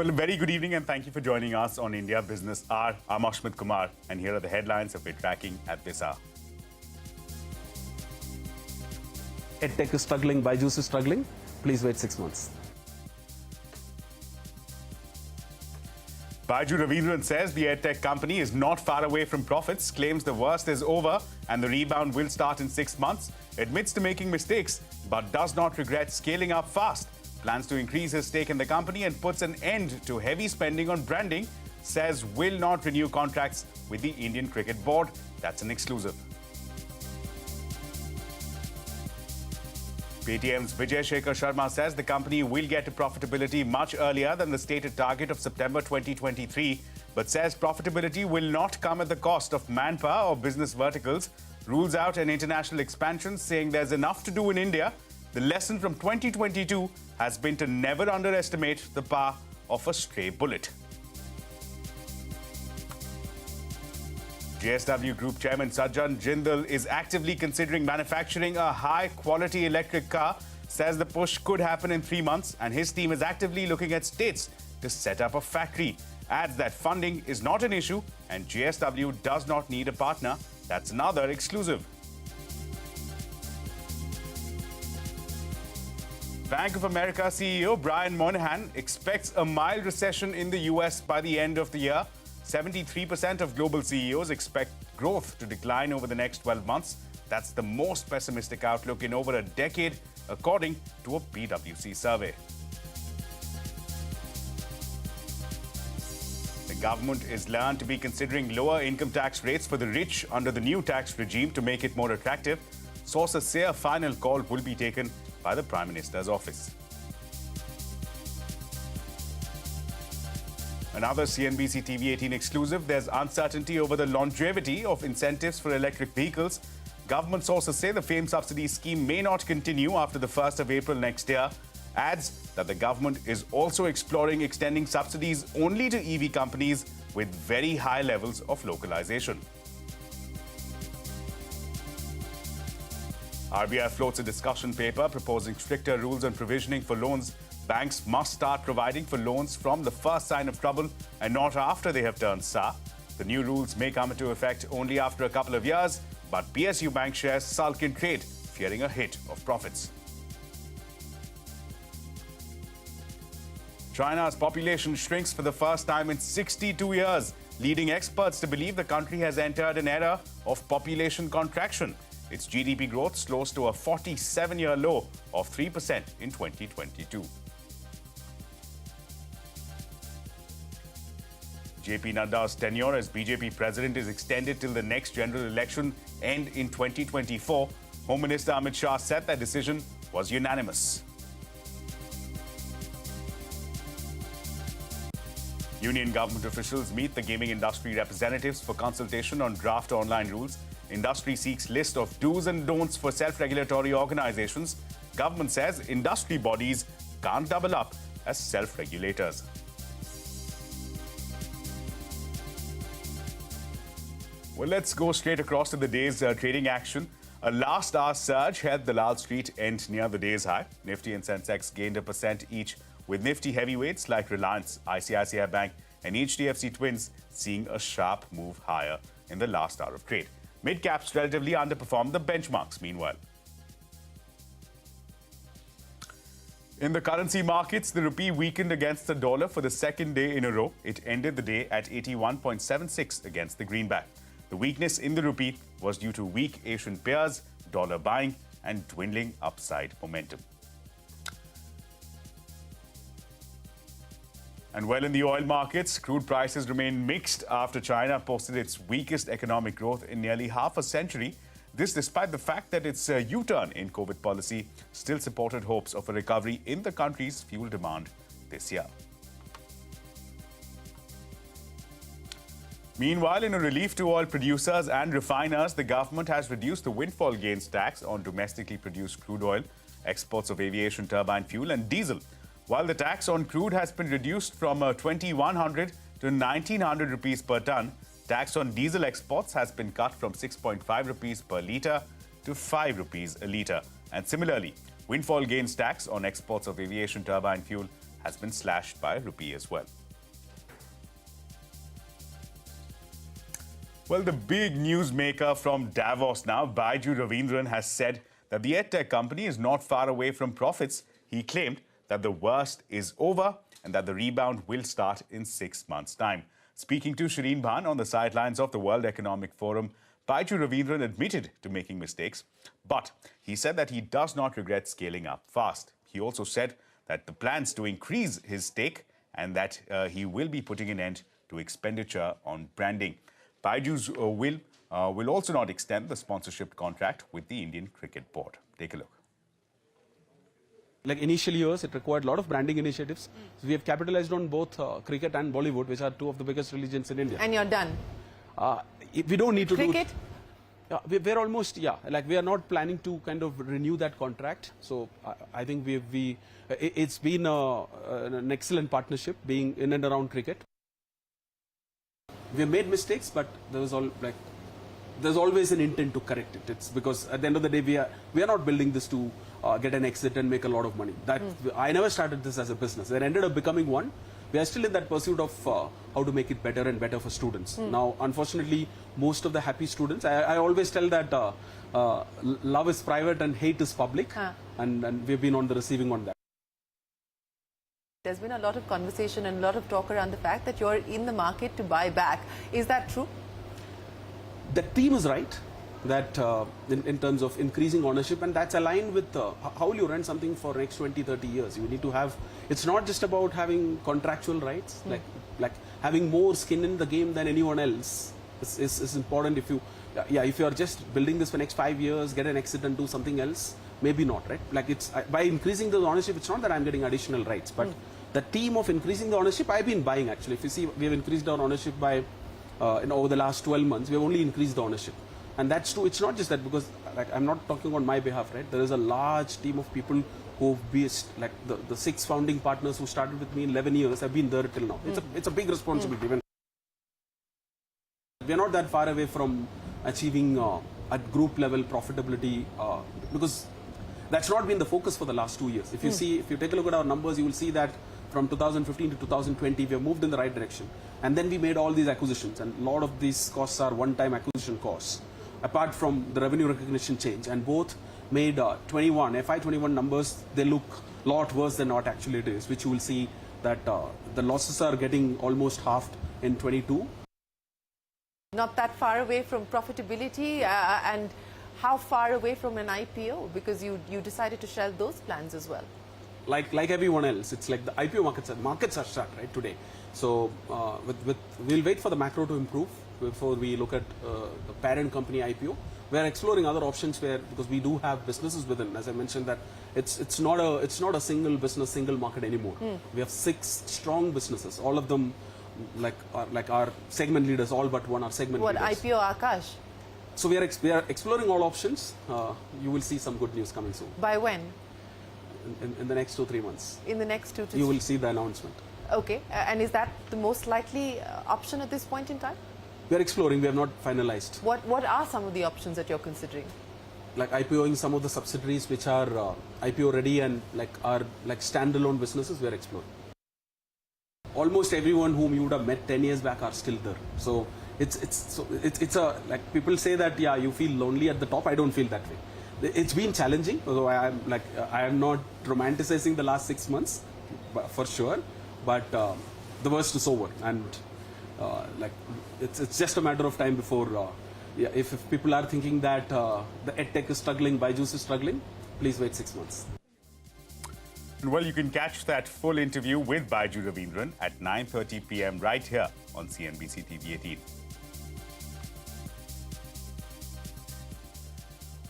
Well, a very good evening and thank you for joining us on India Business Hour. I'm Ashmit Kumar and here are the headlines that we're tracking at this hour. EdTech is struggling, Byju's is struggling. Please wait 6 months. Baiju Ravindran says the EdTech company is not far away from profits, claims the worst is over and the rebound will start in 6 months, admits to making mistakes but does not regret scaling up fast, plans to increase his stake in the company and puts an end to heavy spending on branding, says will not renew contracts with the Indian Cricket Board. That's an exclusive. Paytm's Vijay Shekhar Sharma says the company will get to profitability much earlier than the stated target of September 2023, but says profitability will not come at the cost of manpower or business verticals, rules out an international expansion, saying there's enough to do in India. The lesson from 2022 has been to never underestimate the power of a stray bullet. JSW Group Chairman Sajjan Jindal is actively considering manufacturing a high-quality electric car, says the push could happen in 3 months and his team is actively looking at states to set up a factory. Adds that funding is not an issue and JSW does not need a partner. That's another exclusive. Bank of America CEO Brian Moynihan expects a mild recession in the US by the end of the year. 73% of global CEOs expect growth to decline over the next 12 months. That's the most pessimistic outlook in over a decade, according to a PwC survey. The government is learned to be considering lower income tax rates for the rich under the new tax regime to make it more attractive. Sources say a final call will be taken by the Prime Minister's office. Another CNBC-TV18 exclusive, there's uncertainty over the longevity of incentives for electric vehicles. Government sources say the FAME subsidy scheme may not continue after the 1st of April next year. Adds that the government is also exploring extending subsidies only to EV companies with very high levels of localization. RBI floats a discussion paper proposing stricter rules on provisioning for loans. Banks must start providing for loans from the first sign of trouble and not after they have turned sour. The new rules may come into effect only after a couple of years, but PSU bank shares sulk in trade, fearing a hit of profits. China's population shrinks for the first time in 62 years, leading experts to believe the country has entered an era of population contraction. Its GDP growth slows to a 47-year low of 3% in 2022. JP Nadda's tenure as BJP president is extended till the next general election end in 2024. Home Minister Amit Shah said that decision was unanimous. Union government officials meet the gaming industry representatives for consultation on draft online rules. Industry seeks list of do's and don'ts for self-regulatory organizations. Government says industry bodies can't double up as self-regulators. Well, let's go straight across to the day's trading action. A last-hour surge held the Lal Street end near the day's high. Nifty and Sensex gained 1% each, with Nifty heavyweights like Reliance, ICICI Bank and HDFC Twins seeing a sharp move higher in the last hour of trade. Mid-caps relatively underperformed the benchmarks, meanwhile. In the currency markets, the rupee weakened against the dollar for the second day in a row. It ended the day at 81.76 against the greenback. The weakness in the rupee was due to weak Asian peers, dollar buying, and dwindling upside momentum. And well, in the oil markets, crude prices remain mixed after China posted its weakest economic growth in nearly half a century. This despite the fact that its U-turn in COVID policy still supported hopes of a recovery in the country's fuel demand this year. Meanwhile, in a relief to oil producers and refiners, the government has reduced the windfall gains tax on domestically produced crude oil, exports of aviation turbine fuel and diesel. While the tax on crude has been reduced from 2,100 to 1,900 rupees per ton, tax on diesel exports has been cut from 6.5 rupees per litre to 5 rupees a litre. And similarly, windfall gains tax on exports of aviation turbine fuel has been slashed by rupee as well. Well, the big newsmaker from Davos now, Baiju Ravindran, has said that the EdTech company is not far away from profits. He claimed that the worst is over and that the rebound will start in 6 months' time. Speaking to Shireen Bhan on the sidelines of the World Economic Forum, Baiju Ravindran admitted to making mistakes, but he said that he does not regret scaling up fast. He also said that the plans to increase his stake and that he will be putting an end to expenditure on branding. Baiju's will also not extend the sponsorship contract with the Indian Cricket Board. Take a look. Like initial years, it required a lot of branding initiatives. So we have capitalized on both cricket and Bollywood, which are two of the biggest religions in India. And you're done? We don't need to cricket? We're almost, like we are not planning to kind of renew that contract. So I think it's been an excellent partnership being in and around cricket. We have made mistakes, but there's always an intent to correct it. It's because at the end of the day, we are not building this to get an exit and make a lot of money. I never started this as a business. It ended up becoming one. We are still in that pursuit of how to make it better and better for students. Now, unfortunately, most of the happy students, I always tell that love is private and hate is public, and we've been on the receiving on that. There's been a lot of conversation and a lot of talk around the fact that you're in the market to buy back. Is that true? The team is right that in terms of increasing ownership, and that's aligned with how will you run something for next 20, 30 years. You need to have, it's not just about having contractual rights, like having more skin in the game than anyone else is important. If you are just building this for next 5 years, get an exit and do something else, maybe not, right? Like it's by increasing the ownership, it's not that I'm getting additional rights, but the team of increasing the ownership, I've been buying actually. If you see, we have increased our ownership by over the last 12 months, we have only increased the ownership. And that's true. It's not just that, because like, I'm not talking on my behalf, right? There is a large team of people who've been, like the 6 founding partners who started with me in 11 years have been there till now. It's a big responsibility. We're not that far away from achieving at group level profitability because that's not been the focus for the last 2 years. If you take a look at our numbers, you will see that from 2015 to 2020, we have moved in the right direction. And then we made all these acquisitions, and a lot of these costs are one-time acquisition costs, apart from the revenue recognition change. And both made FY21 numbers, they look a lot worse than what actually it is, which you will see that the losses are getting almost halved in 22. Not that far away from profitability, and how far away from an IPO? Because you decided to shelve those plans as well. Like everyone else, it's like the IPO markets are shut right today. So we'll wait for the macro to improve before we look at the parent company IPO. We're exploring other options because we do have businesses within. As I mentioned, that it's not a single business, single market anymore. We have 6 strong businesses, all of them like our segment leaders, all but one are segment leaders. What, IPO Akash? So we are exploring all options. You will see some good news coming soon. By when? In the next 2-3 months. In the next 2 to 3. You will see the announcement. Okay, and is that the most likely option at this point in time? We are exploring. We have not finalized. What are some of the options that you're considering? Like IPOing some of the subsidiaries which are IPO ready and are standalone businesses. We are exploring. Almost everyone whom you would have met 10 years back are still there. So it's a, like people say that you feel lonely at the top. I don't feel that way. It's been challenging, although I am not romanticizing the last 6 months, for sure. But the worst is over, and it's just a matter of time before. If people are thinking that the EdTech is struggling, Byju's is struggling, please wait 6 months. Well, you can catch that full interview with Baiju Ravindran at 9:30 p.m. right here on CNBC-TV18.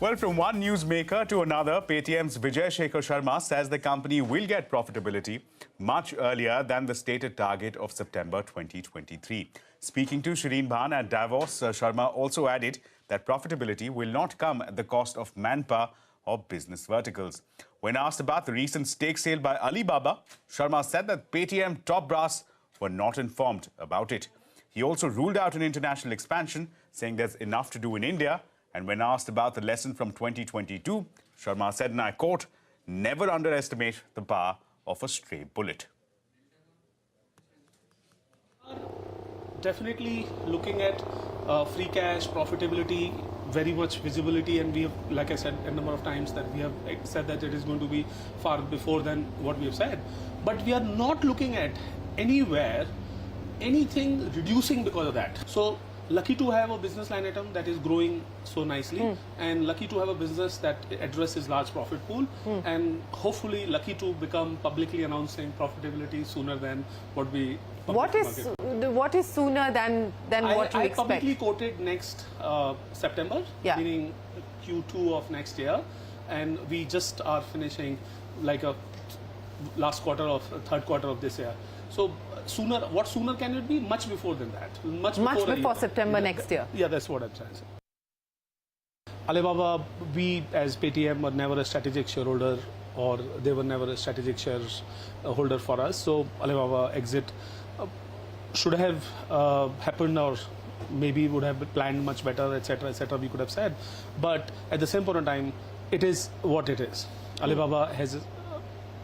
Well, from one newsmaker to another, Paytm's Vijay Shekhar Sharma says the company will get profitability much earlier than the stated target of September 2023. Speaking to Shireen Bhan at Davos, Sharma also added that profitability will not come at the cost of manpower or business verticals. When asked about the recent stake sale by Alibaba, Sharma said that Paytm top brass were not informed about it. He also ruled out an international expansion, saying there's enough to do in India. And when asked about the lesson from 2022, Sharma said, and I quote, "Never underestimate the power of a stray bullet." definitely looking at free cash, profitability, very much visibility, and we have, like I said a number of times, that we have said that it is going to be far before than what we have said. But we are not looking at anywhere anything reducing because of that. So lucky to have a business line item that is growing so nicely, and lucky to have a business that addresses large profit pool, and hopefully lucky to become publicly announcing profitability sooner than what we. What is sooner than what you I expect? publicly quoted next September, meaning Q2 of next year, and we just are finishing like a last quarter of third quarter of this year. So sooner, what sooner can it be? Much before than that. Much before September next year. Yeah, that's what I'm trying to say. Alibaba, we as Paytm were never a strategic shareholder, or they were never a strategic shareholder for us. So Alibaba exit should have happened, or maybe would have been planned much better, etc., etc. We could have said, but at the same point in time, it is what it is. Alibaba has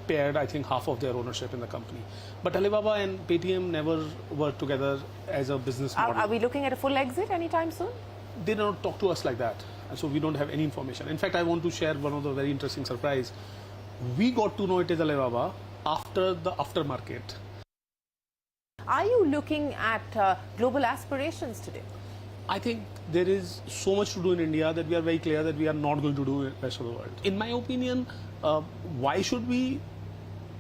paired, I think, half of their ownership in the company, but Alibaba and Paytm never worked together as a business model. Are we looking at a full exit anytime soon? They don't talk to us like that, so we don't have any information. In fact, I want to share one of the very interesting surprise. We got to know it is Alibaba after the aftermarket. Are you looking at global aspirations today? I think there is so much to do in India that we are very clear that we are not going to do in the rest of the world. In my opinion, why should we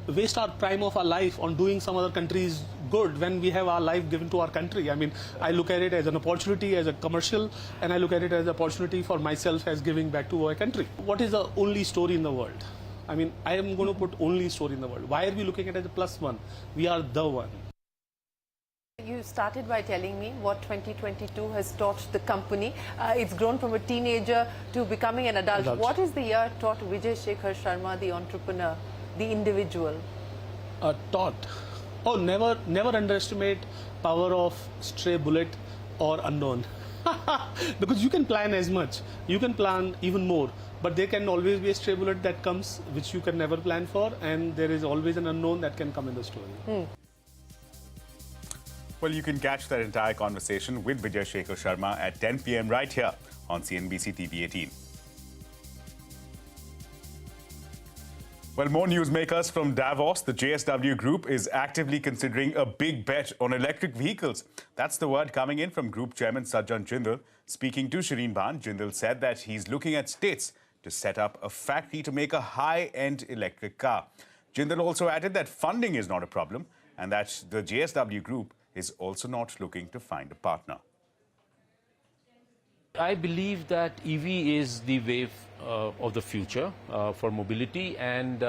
waste our prime of our life on doing some other country's good when we have our life given to our country? I mean, I look at it as an opportunity, as a commercial, and I look at it as an opportunity for myself as giving back to our country. What is the only story in the world? I mean, I am going to put only story in the world. Why are we looking at it as a plus one? We are the one. You started by telling me what 2022 has taught the company. It's grown from a teenager to becoming an adult. What is the year taught Vijay Shekhar Sharma, the entrepreneur, the individual? Taught? Oh, never underestimate power of stray bullet or unknown. Because you can plan as much, you can plan even more, but there can always be a stray bullet that comes which you can never plan for, and there is always an unknown that can come in the story. Well, you can catch that entire conversation with Vijay Shekhar Sharma at 10 p.m. right here on CNBC-TV18. Well, more newsmakers from Davos. The JSW Group is actively considering a big bet on electric vehicles. That's the word coming in from Group Chairman Sajjan Jindal. Speaking to Shireen Bhan, Jindal said that he's looking at states to set up a factory to make a high-end electric car. Jindal also added that funding is not a problem and that the JSW Group is also not looking to find a partner. I believe that EV is the wave of the future for mobility, and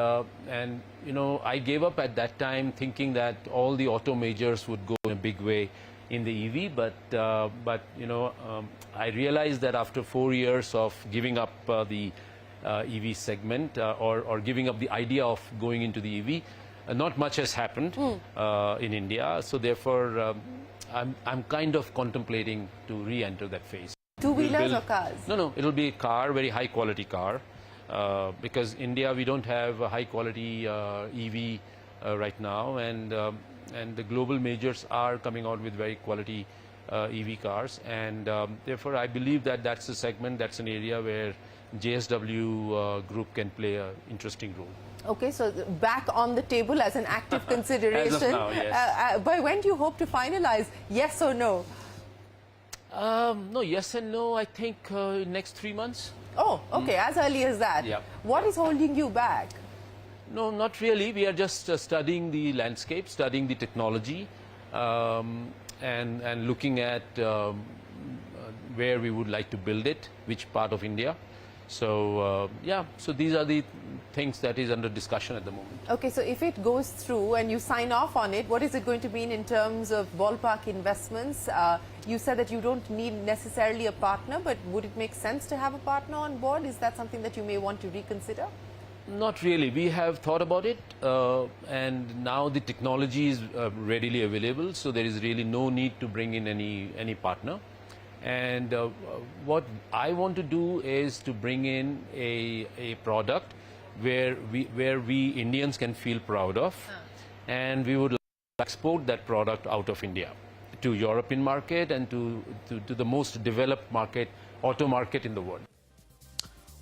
you know, I gave up at that time thinking that all the auto majors would go in a big way in the EV, but you know, I realized that after 4 years of giving up the EV segment or giving up the idea of going into the EV, not much has happened in India, so therefore I'm kind of contemplating to re-enter that phase. Two-wheelers or cars? No, it'll be a car, very high-quality car, because India we don't have a high-quality EV right now, and the global majors are coming out with very quality EV cars, and therefore I believe that that's a segment, that's an area where JSW Group can play an interesting role. Okay, so back on the table as an active consideration. As of now, yes. By when do you hope to finalize, yes or no? No, yes and no, I think next 3 months. Oh, okay, as early as that. Yeah. What is holding you back? No, not really. We are just studying the landscape, studying the technology, and looking at where we would like to build it, which part of India. So, yeah, so these are the things that is under discussion at the moment. Okay, so if it goes through and you sign off on it, what is it going to mean in terms of ballpark investments? You said that you don't need necessarily a partner, but would it make sense to have a partner on board? Is that something that you may want to reconsider? Not really. We have thought about it, and now the technology is readily available, so there is really no need to bring in any partner. And what I want to do is to bring in a product where we Indians can feel proud of, and we would like to export that product out of India. to European market and to the most developed market, auto market in the world.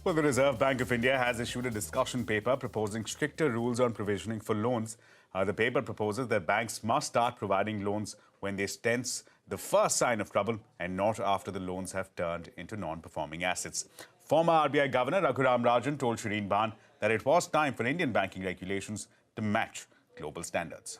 Well, the Reserve Bank of India has issued a discussion paper proposing stricter rules on provisioning for loans. The paper proposes that banks must start providing loans when they sense the first sign of trouble and not after the loans have turned into non-performing assets. Former RBI Governor Raghuram Rajan told Shireen Bhan that it was time for Indian banking regulations to match global standards.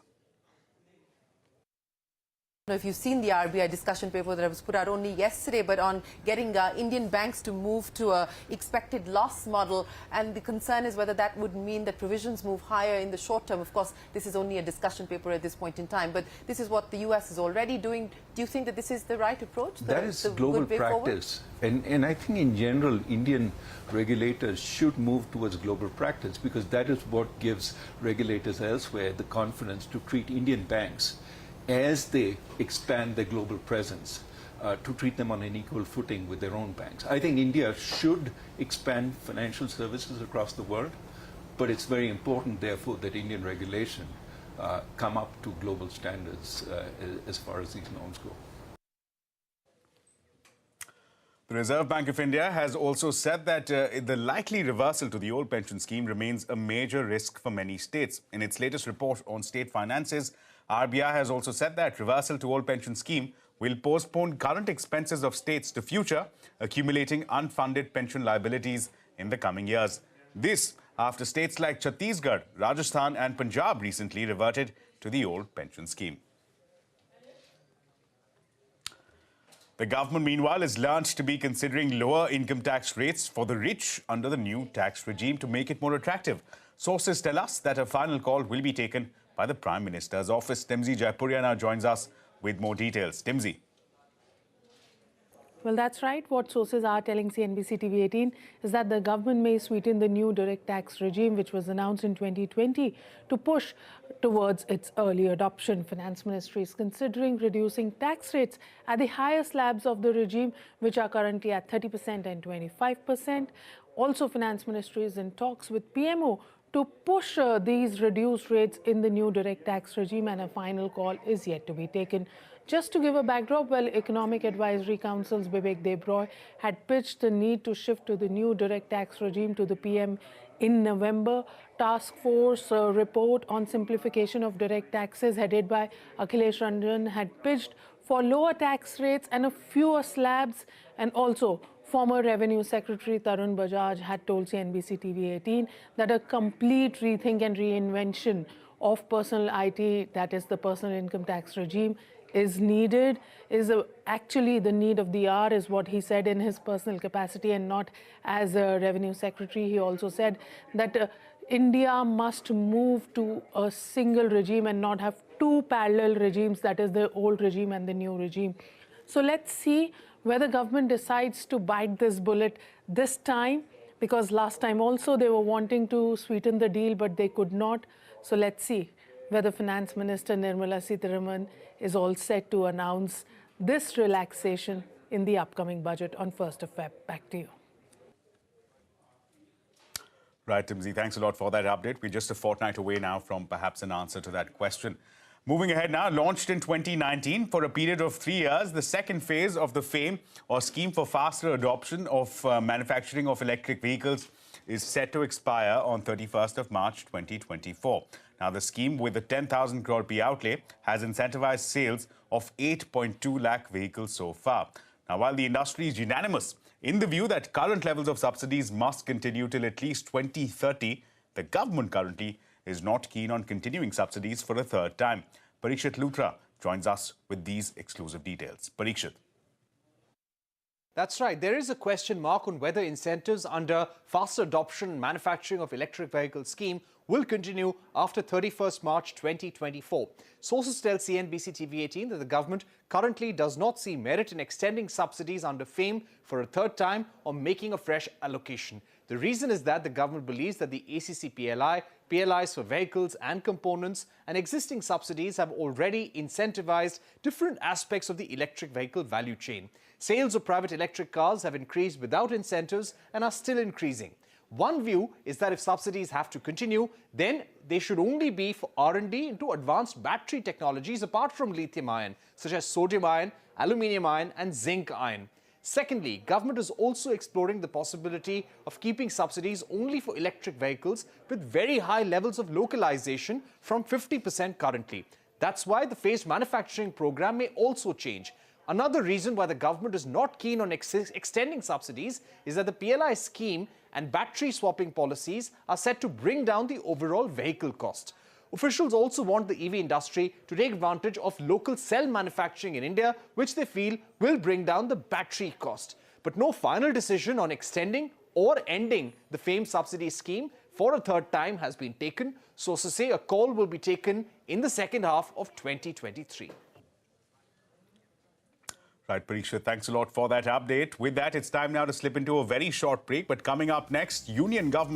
If you've seen the RBI discussion paper that was put out only yesterday, but on getting Indian banks to move to a expected loss model, and the concern is whether that would mean that provisions move higher in the short term. Of course, this is only a discussion paper at this point in time, but this is what the US is already doing. Do you think that this is the right approach? That is global practice. And I think in general, Indian regulators should move towards global practice, because that is what gives regulators elsewhere the confidence to treat Indian banks as they expand their global presence, to treat them on an equal footing with their own banks. I think India should expand financial services across the world, but it's very important, therefore, that Indian regulation come up to global standards as far as these norms go. The Reserve Bank of India has also said that the likely reversal to the old pension scheme remains a major risk for many states. In its latest report on state finances, RBI has also said that reversal to old pension scheme will postpone current expenses of states to future, accumulating unfunded pension liabilities in the coming years. This after states like Chhattisgarh, Rajasthan and Punjab recently reverted to the old pension scheme. The government, meanwhile, is learned to be considering lower income tax rates for the rich under the new tax regime to make it more attractive. Sources tell us that a final call will be taken by the Prime Minister's office. Timsy Jaipuria now joins us with more details. Timsy. Well, that's right. What sources are telling CNBC-TV18 is that the government may sweeten the new direct tax regime, which was announced in 2020, to push towards its early adoption. Finance Ministry is considering reducing tax rates at the higher slabs of the regime, which are currently at 30% and 25%. Also, Finance Ministry is in talks with PMO to push these reduced rates in the new direct tax regime, and a final call is yet to be taken. Just to give a backdrop, well, Economic Advisory Council's Vivek Debroy had pitched the need to shift to the new direct tax regime to the PM in November. Task Force report on simplification of direct taxes headed by Akhilesh Ranjan had pitched for lower tax rates and a fewer slabs, and also former Revenue Secretary Tarun Bajaj had told CNBC-TV18 that a complete rethink and reinvention of personal IT, that is the personal income tax regime, is needed, is actually the need of the hour, is what he said in his personal capacity and not as a Revenue Secretary. He also said that India must move to a single regime and not have two parallel regimes, that is the old regime and the new regime. So let's see whether government decides to bite this bullet this time, because last time also they were wanting to sweeten the deal, but they could not. So let's see whether Finance Minister Nirmala Sitharaman is all set to announce this relaxation in the upcoming budget on 1st of Feb. Back to you. Right, Timsy, thanks a lot for that update. We're just a fortnight away now from perhaps an answer to that question. Moving ahead now, launched in 2019 for a period of 3 years, the second phase of the FAME, or Scheme for Faster Adoption of Manufacturing of Electric Vehicles, is set to expire on 31st of March 2024. Now, the scheme, with a 10,000 crore P outlay, has incentivized sales of 8.2 lakh vehicles so far. Now, while the industry is unanimous in the view that current levels of subsidies must continue till at least 2030, the government currently is not keen on continuing subsidies for a third time. Parikshit Luthra joins us with these exclusive details. Parikshit. That's right. There is a question mark on whether incentives under faster adoption and manufacturing of electric vehicle scheme will continue after 31st March 2024. Sources tell CNBC-TV18 that the government currently does not see merit in extending subsidies under FAME for a third time or making a fresh allocation. The reason is that the government believes that the ACC PLI, PLIs for vehicles and components, and existing subsidies have already incentivized different aspects of the electric vehicle value chain. Sales of private electric cars have increased without incentives and are still increasing. One view is that if subsidies have to continue, then they should only be for R&D into advanced battery technologies apart from lithium-ion, such as sodium-ion, aluminium-ion and zinc-ion. Secondly, government is also exploring the possibility of keeping subsidies only for electric vehicles with very high levels of localization from 50% currently. That's why the phased manufacturing program may also change. Another reason why the government is not keen on extending subsidies is that the PLI scheme and battery swapping policies are set to bring down the overall vehicle cost. Officials also want the EV industry to take advantage of local cell manufacturing in India, which they feel will bring down the battery cost. But no final decision on extending or ending the famed subsidy scheme for a third time has been taken. Sources say a call will be taken in the second half of 2023. Right, Pariksha, thanks a lot for that update. With that, it's time now to slip into a very short break. But coming up next, Union Government